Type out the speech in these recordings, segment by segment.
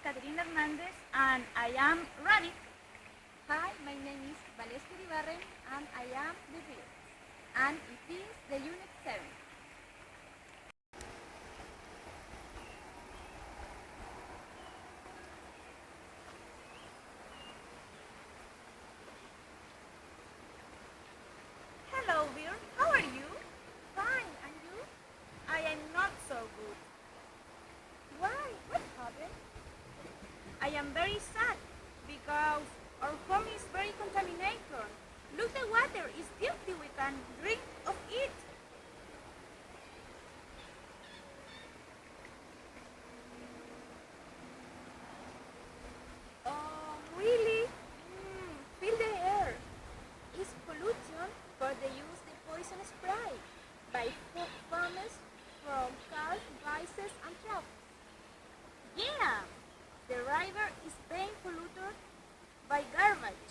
Caterina Hernandez and I am ready. Hi, my name is Valesca Ibarren and I am the reader. And it is the Unit 7. Hello dear, how are you? Fine, and you? I am not so good. Why? What happened? I am very sad because our home is very contaminated. Look, the water is dirty, we can drink of it. Oh, really? Feel the air. It's pollution, but they use the poison spray by farmers from cars, buses, and trucks. Yeah, the river is being polluted by garbage.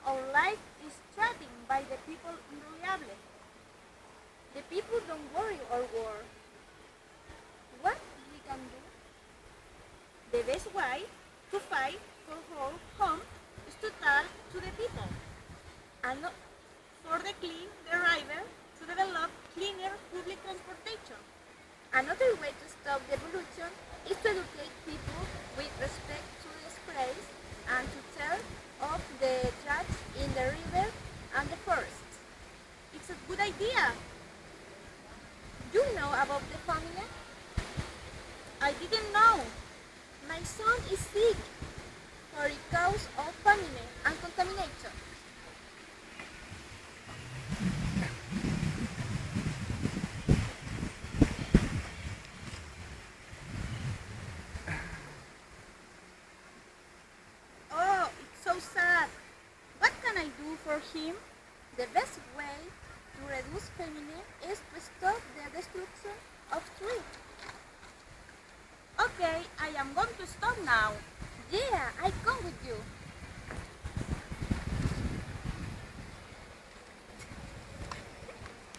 Our life is threatened by the people unreliable. The people don't worry or war. What we can do? The best way to fight for our home is to talk to the people and not for the clean the river to develop cleaner public transportation. Another way to stop the pollution is to educate people with respect to the sprays and to tell of the trash in the river and the forest. It's a good idea. You know about the famine? I didn't know. My son is sick for the cause of famine and contamination. Oh, it's so sad. What can I do for him? The best way to reduce famine is to stop the destruction of trees. Okay, I am going to stop now. Yeah, I come with you.